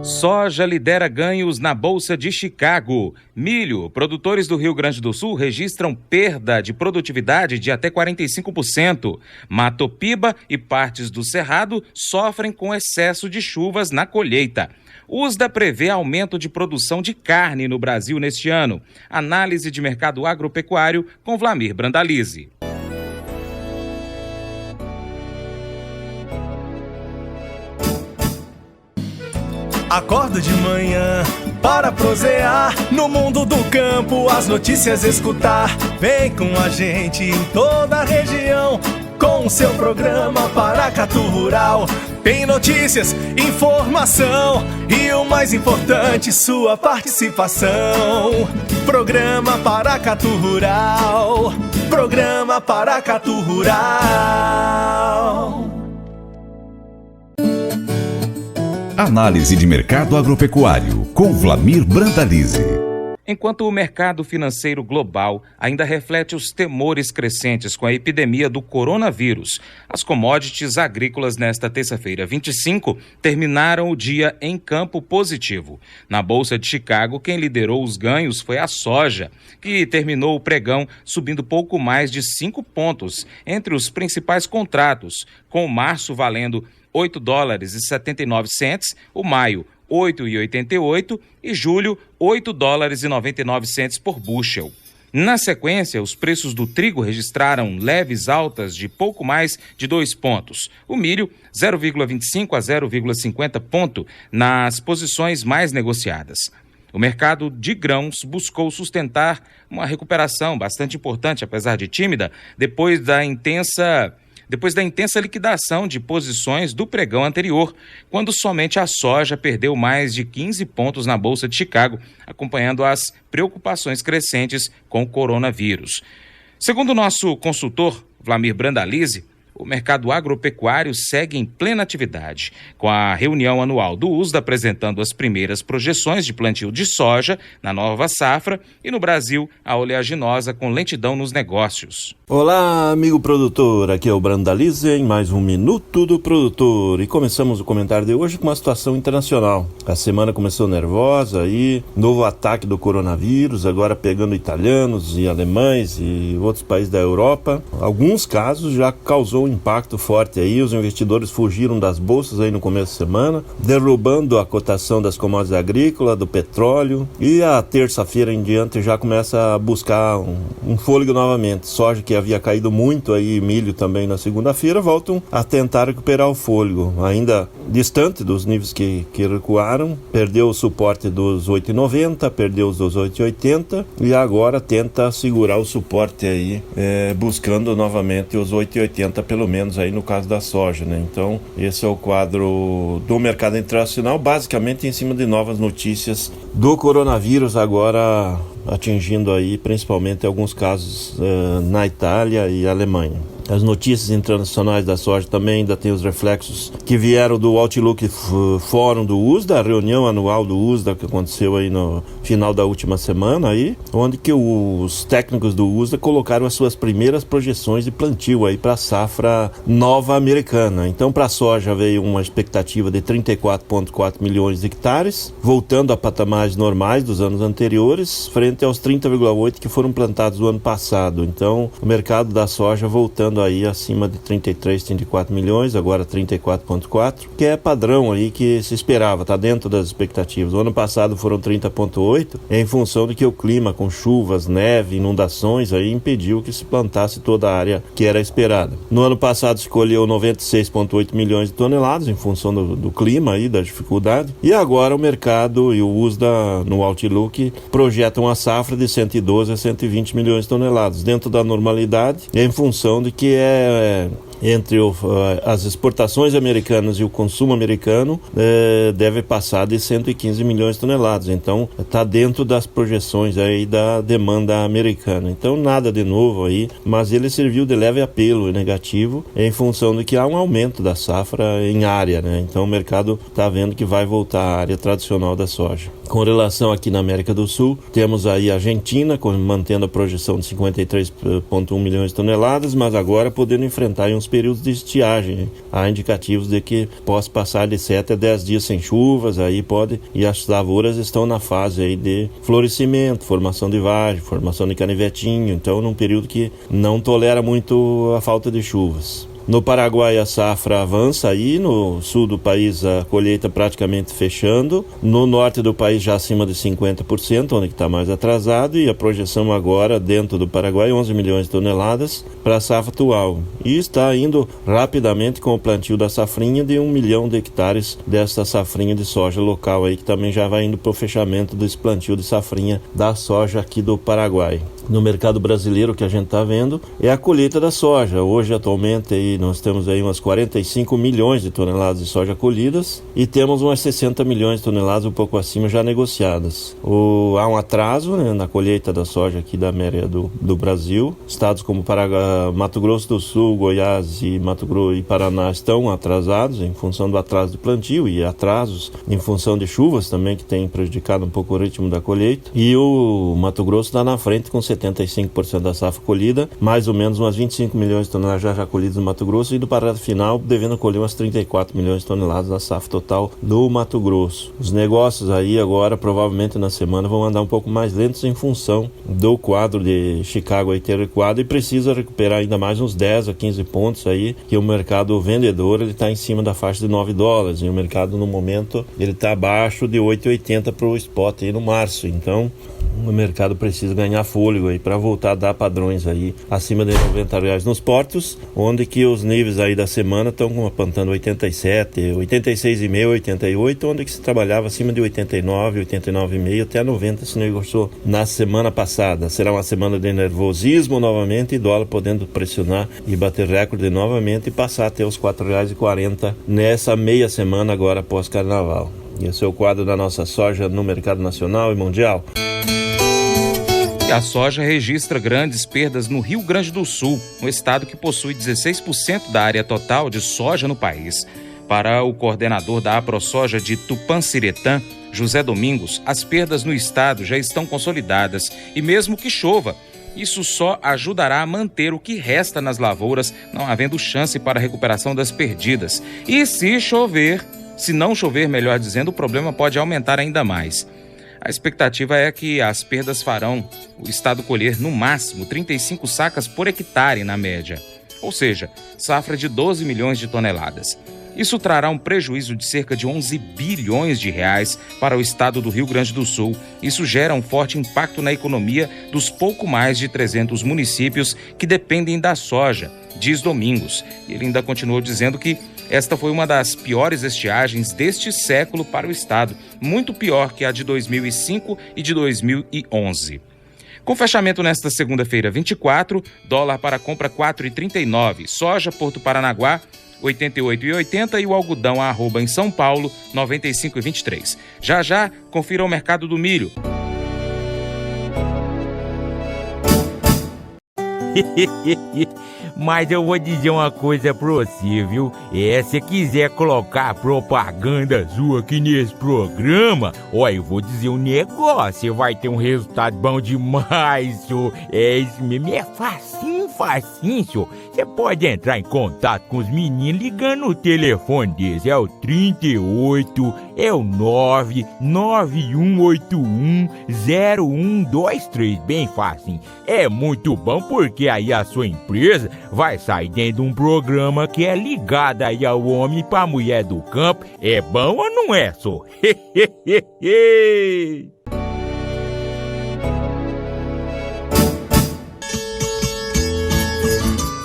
Soja lidera ganhos na Bolsa de Chicago. Milho, produtores do Rio Grande do Sul registram perda de produtividade de até 45%. Matopiba e partes do Cerrado sofrem com excesso de chuvas na colheita. USDA prevê aumento de produção de carne no Brasil neste ano. Análise de mercado agropecuário com Vlamir Brandalize. Acordo de manhã para prosear no mundo do campo, as notícias escutar. Vem com a gente em toda a região com o seu programa Paracatu Rural. Tem notícias, informação e o mais importante, sua participação. Programa Paracatu Rural. Programa Paracatu Rural. Análise de mercado agropecuário, com Vlamir Brandalize. Enquanto o mercado financeiro global ainda reflete os temores crescentes com a epidemia do coronavírus, as commodities agrícolas nesta terça-feira, 25, terminaram o dia em campo positivo. Na Bolsa de Chicago, quem liderou os ganhos foi a soja, que terminou o pregão subindo pouco mais de 5 pontos entre os principais contratos, com março valendo $8,79, o maio $8,88 e julho $8,99 por bushel. Na sequência, os preços do trigo registraram leves altas de pouco mais de 2 pontos. O milho, 0,25 a 0,50 ponto nas posições mais negociadas. O mercado de grãos buscou sustentar uma recuperação bastante importante, apesar de tímida, depois da intensa liquidação de posições do pregão anterior, quando somente a soja perdeu mais de 15 pontos na Bolsa de Chicago, acompanhando as preocupações crescentes com o coronavírus. Segundo o nosso consultor, Vlamir Brandalize, o mercado agropecuário segue em plena atividade, com a reunião anual do USDA apresentando as primeiras projeções de plantio de soja na nova safra e no Brasil a oleaginosa com lentidão nos negócios. Olá, amigo produtor, aqui é o Brandalize em mais um Minuto do Produtor e começamos o comentário de hoje com uma situação internacional. A semana começou nervosa aí, novo ataque do coronavírus, agora pegando italianos e alemães e outros países da Europa. Alguns casos já causou um impacto forte aí, os investidores fugiram das bolsas aí no começo da semana, derrubando a cotação das commodities agrícolas, do petróleo, e a terça-feira em diante já começa a buscar um fôlego novamente. Soja que havia caído muito aí, milho também na segunda-feira, voltam a tentar recuperar o fôlego, ainda distante dos níveis que recuaram, perdeu o suporte dos 8,90, perdeu os dos 8,80 e agora tenta segurar o suporte aí, buscando novamente os 8,80 pelo menos aí no caso da soja, né? Então esse é o quadro do mercado internacional, basicamente em cima de novas notícias do coronavírus, agora atingindo aí principalmente alguns casos na Itália e Alemanha. As notícias internacionais da soja também ainda tem os reflexos que vieram do Outlook Fórum do USDA, a reunião anual do USDA que aconteceu aí no final da última semana aí, onde que os técnicos do USDA colocaram as suas primeiras projeções de plantio aí para a safra nova americana. Então para a soja veio uma expectativa de 34,4 milhões de hectares, voltando a patamares normais dos anos anteriores, frente aos 30,8 que foram plantados no ano passado. Então o mercado da soja voltando aí acima de 33, 34 milhões, agora 34,4, que é padrão aí que se esperava, está dentro das expectativas. O ano passado foram 30,8, em função de que o clima com chuvas, neve, inundações aí impediu que se plantasse toda a área que era esperada. No ano passado se colheu 96,8 milhões de toneladas em função do clima aí, da dificuldade, e agora o mercado e o USDA no Outlook projetam uma safra de 112 a 120 milhões de toneladas, dentro da normalidade, em função de que entre as exportações americanas e o consumo americano deve passar de 115 milhões de toneladas. Então está dentro das projeções aí da demanda americana. Então nada de novo aí, mas ele serviu de leve apelo negativo em função de que há um aumento da safra em área, né? Então o mercado está vendo que vai voltar à área tradicional da soja. Com relação aqui na América do Sul, temos aí a Argentina mantendo a projeção de 53,1 milhões de toneladas, mas agora podendo enfrentar uns períodos de estiagem. Há indicativos de que possa passar de 7 a 10 dias sem chuvas, aí pode, e as lavouras estão na fase aí de florescimento, formação de vagem, formação de canivetinho, então num período que não tolera muito a falta de chuvas. No Paraguai a safra avança aí, no sul do país a colheita praticamente fechando, no norte do país já acima de 50%, onde está mais atrasado, e a projeção agora dentro do Paraguai 11 milhões de toneladas para a safra atual. E está indo rapidamente com o plantio da safrinha de 1 milhão de hectares desta safrinha de soja local aí, que também já vai indo para o fechamento desse plantio de safrinha da soja aqui do Paraguai. No mercado brasileiro, o que a gente está vendo é a colheita da soja. Hoje, atualmente, aí, nós temos aí umas 45 milhões de toneladas de soja colhidas e temos umas 60 milhões de toneladas, um pouco acima, já negociadas. Há um atraso, né, na colheita da soja aqui da América do Brasil. Estados como Mato Grosso do Sul, Goiás e Mato Grosso e Paraná estão atrasados em função do atraso de plantio e atrasos em função de chuvas também, que tem prejudicado um pouco o ritmo da colheita. E o Mato Grosso está na frente com 75% da safra colhida, mais ou menos umas 25 milhões de toneladas já colhidas no Mato Grosso, e do parado final devendo colher umas 34 milhões de toneladas da safra total do Mato Grosso. Os negócios aí agora, provavelmente na semana, vão andar um pouco mais lentos em função do quadro de Chicago aí ter recuado, e precisa recuperar ainda mais uns 10 a 15 pontos aí, que o mercado vendedor ele está em cima da faixa de $9, e o mercado no momento ele está abaixo de 8,80 para o spot aí no março. Então o mercado precisa ganhar fôlego aí para voltar a dar padrões aí acima de R$90 nos portos, onde que os níveis aí da semana estão apontando 87, 86,5, 88, onde que se trabalhava acima de 89, 89,5 até 90 se negociou na semana passada. Será uma semana de nervosismo novamente, e dólar podendo pressionar e bater recorde novamente e passar até os R$4,40 nessa meia semana agora após carnaval. Esse é o quadro da nossa soja no mercado nacional e mundial. E a soja registra grandes perdas no Rio Grande do Sul, um estado que possui 16% da área total de soja no país. Para o coordenador da AproSoja de Tupanciretã, José Domingos, as perdas no estado já estão consolidadas e mesmo que chova, isso só ajudará a manter o que resta nas lavouras, não havendo chance para a recuperação das perdidas. E se não chover, melhor dizendo, o problema pode aumentar ainda mais. A expectativa é que as perdas farão o estado colher no máximo 35 sacas por hectare na média, ou seja, safra de 12 milhões de toneladas. Isso trará um prejuízo de cerca de 11 bilhões de reais para o estado do Rio Grande do Sul. Isso gera um forte impacto na economia dos pouco mais de 300 municípios que dependem da soja, diz Domingos. Ele ainda continuou dizendo que esta foi uma das piores estiagens deste século para o estado, muito pior que a de 2005 e de 2011. Com fechamento nesta segunda-feira 24, dólar para compra 4,39, soja Porto Paranaguá 88,80 e o algodão arroba em São Paulo 95,23. Já, confira o mercado do milho. Mas eu vou dizer uma coisa pra você, viu? Se quiser colocar propaganda sua aqui nesse programa, eu vou dizer um negócio, você vai ter um resultado bom demais, senhor. Isso mesmo, é facinho, senhor. Você pode entrar em contato com os meninos ligando o telefone deles, é o 38, é o 991810123, bem fácil. É muito bom porque aí a sua empresa vai sair dentro de um programa que é ligado aí ao homem para a mulher do campo. É bom ou não é, só?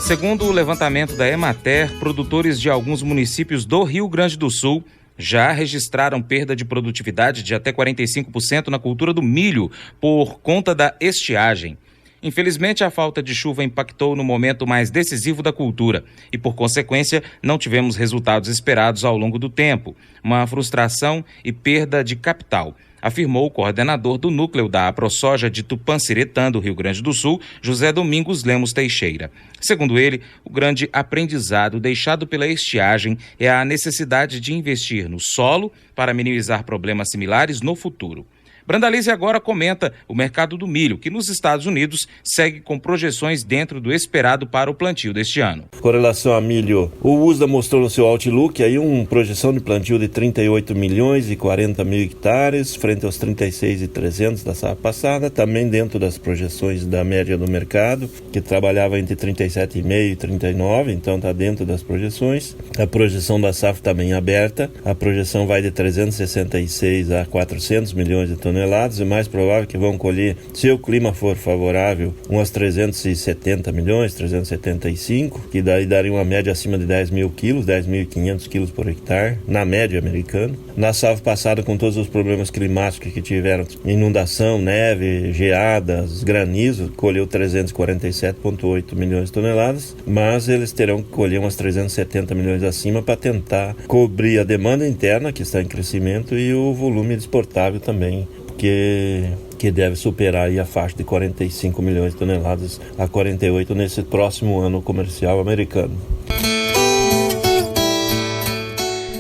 Segundo o levantamento da Emater, produtores de alguns municípios do Rio Grande do Sul já registraram perda de produtividade de até 45% na cultura do milho por conta da estiagem. Infelizmente, a falta de chuva impactou no momento mais decisivo da cultura e, por consequência, não tivemos resultados esperados ao longo do tempo. Uma frustração e perda de capital, afirmou o coordenador do núcleo da AproSoja de Tupanciretã, do Rio Grande do Sul, José Domingos Lemos Teixeira. Segundo ele, o grande aprendizado deixado pela estiagem é a necessidade de investir no solo para minimizar problemas similares no futuro. Brandalize agora comenta o mercado do milho, que nos Estados Unidos segue com projeções dentro do esperado para o plantio deste ano. Com relação a milho, o USDA mostrou no seu Outlook aí uma projeção de plantio de 38 milhões e 40 mil hectares, frente aos 36.300 da safra passada, também dentro das projeções da média do mercado, que trabalhava entre 37,5 e 39, então está dentro das projeções. A projeção da safra está bem aberta, a projeção vai de 366 a 400 milhões de toneladas, e mais provável que vão colher, se o clima for favorável, umas 370 milhões, 375, que daí daria uma média acima de 10 mil quilos, 10.500 quilos por hectare, na média americana. Na safra passada, com todos os problemas climáticos que tiveram, inundação, neve, geadas, granizo, colheu 347,8 milhões de toneladas, mas eles terão que colher umas 370 milhões acima para tentar cobrir a demanda interna, que está em crescimento, e o volume exportável também, que deve superar aí a faixa de 45 milhões de toneladas a 48 nesse próximo ano comercial americano.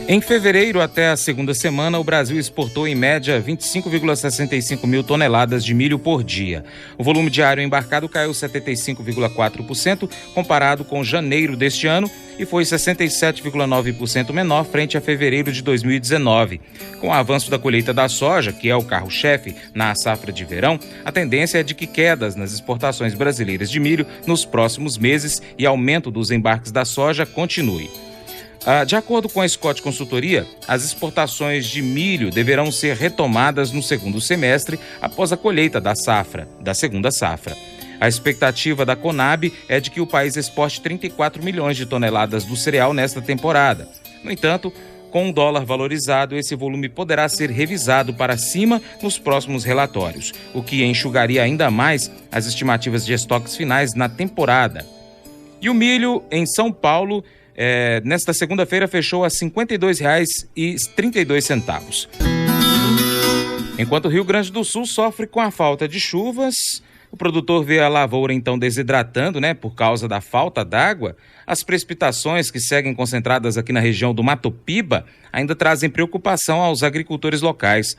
Em fevereiro até a segunda semana, o Brasil exportou em média 25,65 mil toneladas de milho por dia. O volume diário embarcado caiu 75,4% comparado com janeiro deste ano e foi 67,9% menor frente a fevereiro de 2019. Com o avanço da colheita da soja, que é o carro-chefe na safra de verão, a tendência é de que quedas nas exportações brasileiras de milho nos próximos meses e aumento dos embarques da soja continue. De acordo com a Scott Consultoria, as exportações de milho deverão ser retomadas no segundo semestre após a colheita da segunda safra. A expectativa da Conab é de que o país exporte 34 milhões de toneladas do cereal nesta temporada. No entanto, com o dólar valorizado, esse volume poderá ser revisado para cima nos próximos relatórios, o que enxugaria ainda mais as estimativas de estoques finais na temporada. E o milho em São Paulo, nesta segunda-feira, fechou a R$ 52,32. Enquanto o Rio Grande do Sul sofre com a falta de chuvas, o produtor vê a lavoura então desidratando, por causa da falta d'água. As precipitações que seguem concentradas aqui na região do Mato Piba ainda trazem preocupação aos agricultores locais.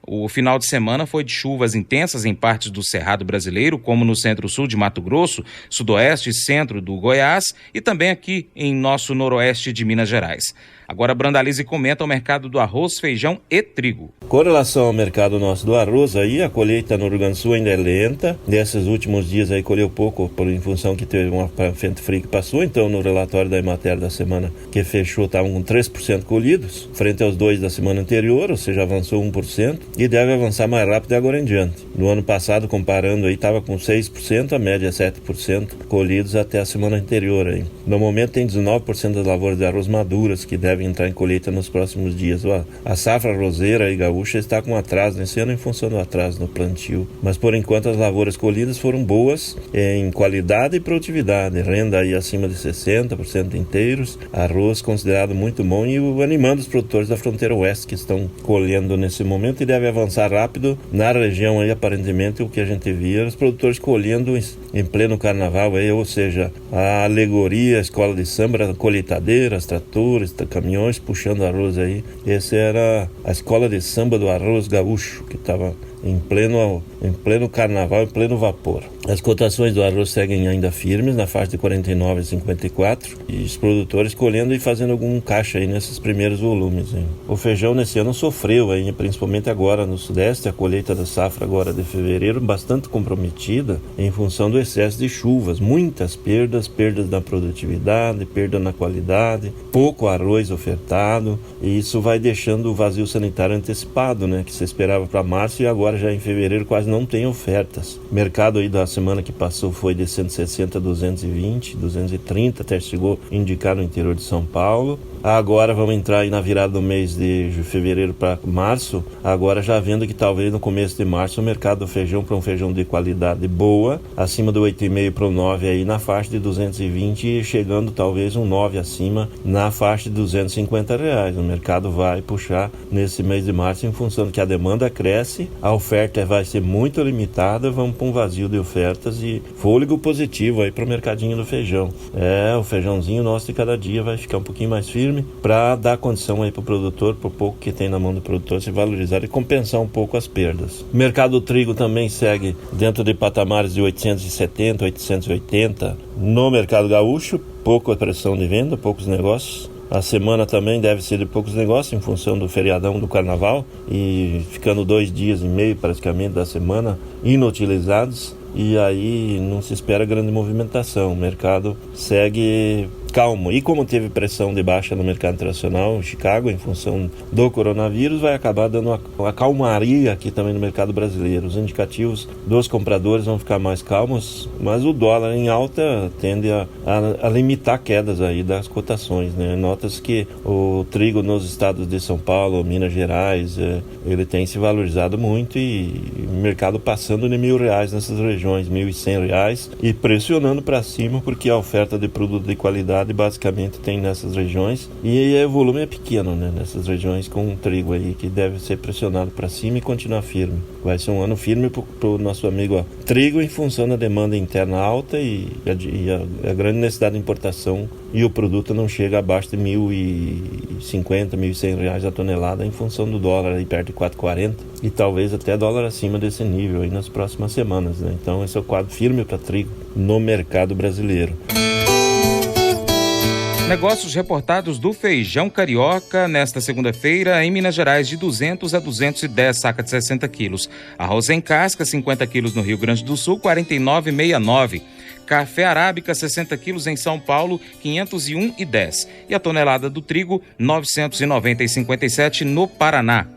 O final de semana foi de chuvas intensas em partes do Cerrado brasileiro, como no centro-sul de Mato Grosso, sudoeste e centro do Goiás e também aqui em nosso noroeste de Minas Gerais. Agora Brandalize comenta o mercado do arroz, feijão e trigo. Com relação ao mercado nosso do arroz, aí a colheita no Rio Grande do Sul ainda é lenta. Nesses últimos dias aí colheu pouco, em função que teve uma frente fria que passou. Então no relatório da Emater da semana que fechou, estavam com 3% colhidos, frente aos 2% da semana anterior, ou seja, avançou 1%, e deve avançar mais rápido agora em diante. No ano passado, comparando aí, estava com 6%, a média é 7% colhidos até a semana anterior aí. No momento tem 19% das lavouras de arroz maduras que devem entrar em colheita nos próximos dias. A safra roseira e gaúcha está com atraso nesse ano em função do atraso no plantio, mas por enquanto as lavouras colhidas foram boas em qualidade e produtividade, renda aí acima de 60% inteiros, arroz considerado muito bom, e animando os produtores da fronteira oeste que estão colhendo nesse momento, e deve avançar rápido na região aí. Aparentemente o que a gente via, os produtores colhendo em pleno carnaval aí, ou seja, a alegoria, a escola de samba, colheitadeiras, tratores, caminhões puxando arroz aí. Essa era a escola de samba do arroz gaúcho, que estava em pleno carnaval, em pleno vapor. As cotações do arroz seguem ainda firmes, na faixa de 49 a 54, e os produtores colhendo e fazendo algum caixa aí nesses primeiros volumes, hein. O feijão nesse ano sofreu aí, principalmente agora no sudeste, a colheita da safra agora de fevereiro bastante comprometida em função do excesso de chuvas, muitas perdas na produtividade, perda na qualidade, pouco arroz ofertado, e isso vai deixando o vazio sanitário antecipado, que se esperava para março, e agora já em fevereiro quase não tem ofertas. O mercado aí da semana que passou foi de 160 a 220, 230, até chegou a indicar no interior de São Paulo. Agora vamos entrar aí na virada do mês de fevereiro para março, agora já vendo que talvez no começo de março o mercado do feijão, para um feijão de qualidade boa, acima do 8,5 para o 9 aí na faixa de 220, e chegando talvez um 9 acima na faixa de R$250. O mercado vai puxar nesse mês de março em função de que a demanda cresce, a oferta vai ser muito limitada, vamos para um vazio de ofertas e fôlego positivo aí para o mercadinho do feijão. O feijãozinho nosso de cada dia vai ficar um pouquinho mais firme, firme para dar condição aí para o produtor, por pouco que tem na mão do produtor, se valorizar e compensar um pouco as perdas. O mercado do trigo também segue dentro de patamares de 870, 880 no mercado gaúcho, pouca pressão de venda, poucos negócios. A semana também deve ser de poucos negócios em função do feriadão do carnaval e ficando 2 dias e meio praticamente da semana inutilizados, e aí não se espera grande movimentação. O mercado segue calmo. E como teve pressão de baixa no mercado internacional, em Chicago, em função do coronavírus, vai acabar dando uma calmaria aqui também no mercado brasileiro. Os indicativos dos compradores vão ficar mais calmos, mas o dólar em alta tende a limitar quedas aí das cotações, né? Nota-se que o trigo nos estados de São Paulo, Minas Gerais, ele tem se valorizado muito, e o mercado passando de R$1.000 nessas regiões, R$1.100, e pressionando para cima, porque a oferta de produto de qualidade basicamente tem nessas regiões, e o volume é pequeno, né, nessas regiões com trigo aí, que deve ser pressionado para cima e continuar firme. Vai ser um ano firme para o nosso amigo trigo, em função da demanda interna alta e a grande necessidade de importação, e o produto não chega abaixo de R$1.050, R$1.100 a tonelada, em função do dólar aí perto de 4,40, e talvez até dólar acima desse nível aí nas próximas semanas, né? Então esse é o quadro firme para trigo no mercado brasileiro. Negócios reportados do feijão carioca nesta segunda-feira em Minas Gerais, de 200 a 210 saca de 60 quilos. Arroz em casca, 50 quilos no Rio Grande do Sul, 49,69. Café arábica, 60 quilos em São Paulo, 501,10. E a tonelada do trigo, 990,57 no Paraná.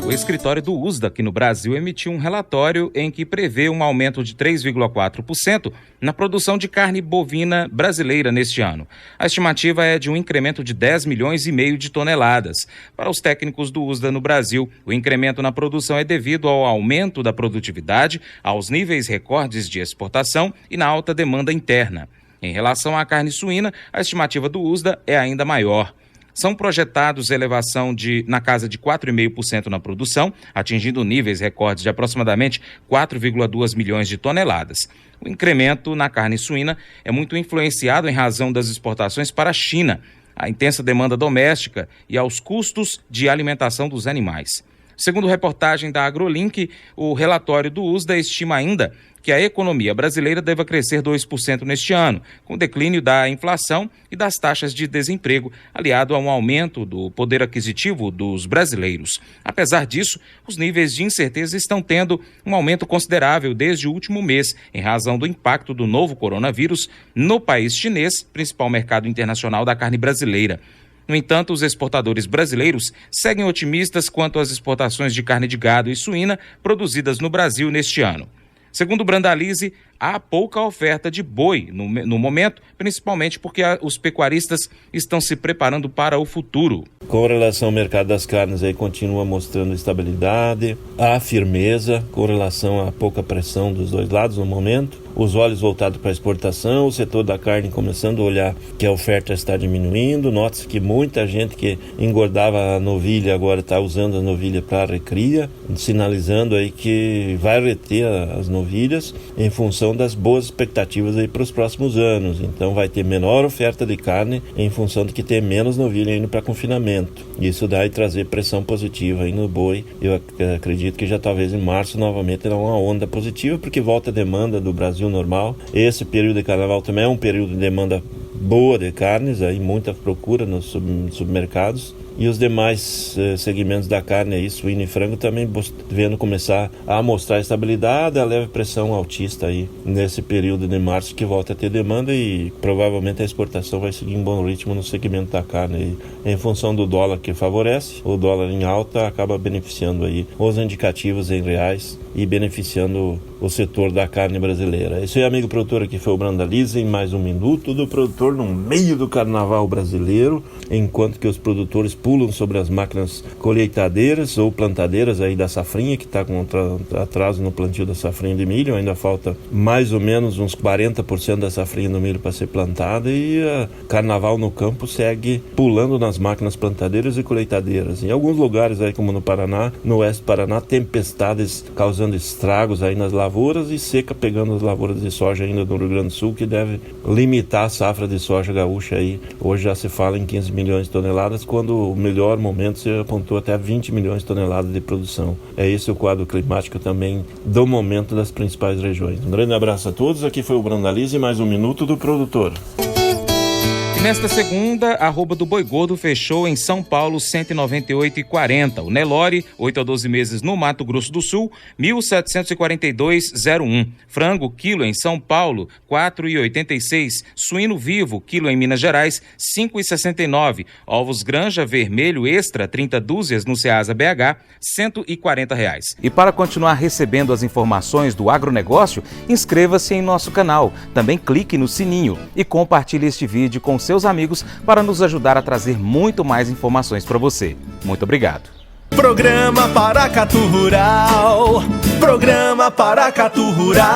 O escritório do USDA aqui no Brasil emitiu um relatório em que prevê um aumento de 3,4% na produção de carne bovina brasileira neste ano. A estimativa é de um incremento de 10 milhões e meio de toneladas. Para os técnicos do USDA no Brasil, o incremento na produção é devido ao aumento da produtividade, aos níveis recordes de exportação e na alta demanda interna. Em relação à carne suína, a estimativa do USDA é ainda maior. São projetados elevação na casa de 4,5% na produção, atingindo níveis recordes de aproximadamente 4,2 milhões de toneladas. O incremento na carne suína é muito influenciado em razão das exportações para a China, a intensa demanda doméstica e aos custos de alimentação dos animais. Segundo reportagem da AgroLink, o relatório do USDA estima ainda que a economia brasileira deva crescer 2% neste ano, com declínio da inflação e das taxas de desemprego, aliado a um aumento do poder aquisitivo dos brasileiros. Apesar disso, os níveis de incerteza estão tendo um aumento considerável desde o último mês, em razão do impacto do novo coronavírus no país chinês, principal mercado internacional da carne brasileira. No entanto, os exportadores brasileiros seguem otimistas quanto às exportações de carne de gado e suína produzidas no Brasil neste ano. Segundo Brandalize, há pouca oferta de boi no momento, principalmente porque os pecuaristas estão se preparando para o futuro. Com relação ao mercado das carnes, aí continua mostrando estabilidade, há firmeza com relação à pouca pressão dos dois lados no momento. Os olhos voltados para a exportação, o setor da carne começando a olhar que a oferta está diminuindo. Nota-se que muita gente que engordava a novilha agora está usando a novilha para recria, sinalizando aí que vai reter as novilhas em função das boas expectativas aí para os próximos anos. Então vai ter menor oferta de carne em função de que tem menos novilha indo para confinamento. Isso dá e trazer pressão positiva aí no boi. Eu acredito que já talvez em março novamente terá uma onda positiva, porque volta a demanda do Brasil normal. Esse período de carnaval também é um período de demanda boa de carnes, aí muita procura nos supermercados. E os demais segmentos da carne, aí, suíno e frango, também vendo começar a mostrar estabilidade, a leve pressão altista aí nesse período de março, que volta a ter demanda, e provavelmente a exportação vai seguir em bom ritmo no segmento da carne aí, em função do dólar que favorece. O dólar em alta acaba beneficiando aí os indicativos em reais e beneficiando o setor da carne brasileira. Esse aí, amigo produtor, aqui foi o Brandalize, em mais um minuto do produtor no meio do carnaval brasileiro, enquanto que os produtores pulam sobre as máquinas colheitadeiras ou plantadeiras aí da safrinha, que está com atraso no plantio da safrinha de milho. Ainda falta mais ou menos uns 40% da safrinha do milho para ser plantada, e carnaval no campo segue pulando nas máquinas plantadeiras e colheitadeiras. Em alguns lugares aí, como no Paraná, no oeste do Paraná, tempestades causando estragos aí nas lavouras, e seca pegando as lavouras de soja ainda no Rio Grande do Sul, que deve limitar a safra de de soja gaúcha aí, hoje já se fala em 15 milhões de toneladas, quando o melhor momento se apontou até 20 milhões de toneladas de produção. É esse o quadro climático também do momento das principais regiões. Um grande abraço a todos, aqui foi o Brandalize e mais um Minuto do Produtor. E nesta segunda, a arroba do Boi Gordo fechou em São Paulo 198,40. O Nelore, 8 a 12 meses no Mato Grosso do Sul, 1.742,01. Frango, quilo em São Paulo, 4,86. Suíno vivo, quilo em Minas Gerais, 5,69. Ovos Granja Vermelho Extra, 30 dúzias no Ceasa BH, R$140. E para continuar recebendo as informações do agronegócio, inscreva-se em nosso canal. Também clique no sininho e compartilhe este vídeo com seus amigos para nos ajudar a trazer muito mais informações para você. Muito obrigado. Programa Paracatu Rural. Programa Paracatu Rural.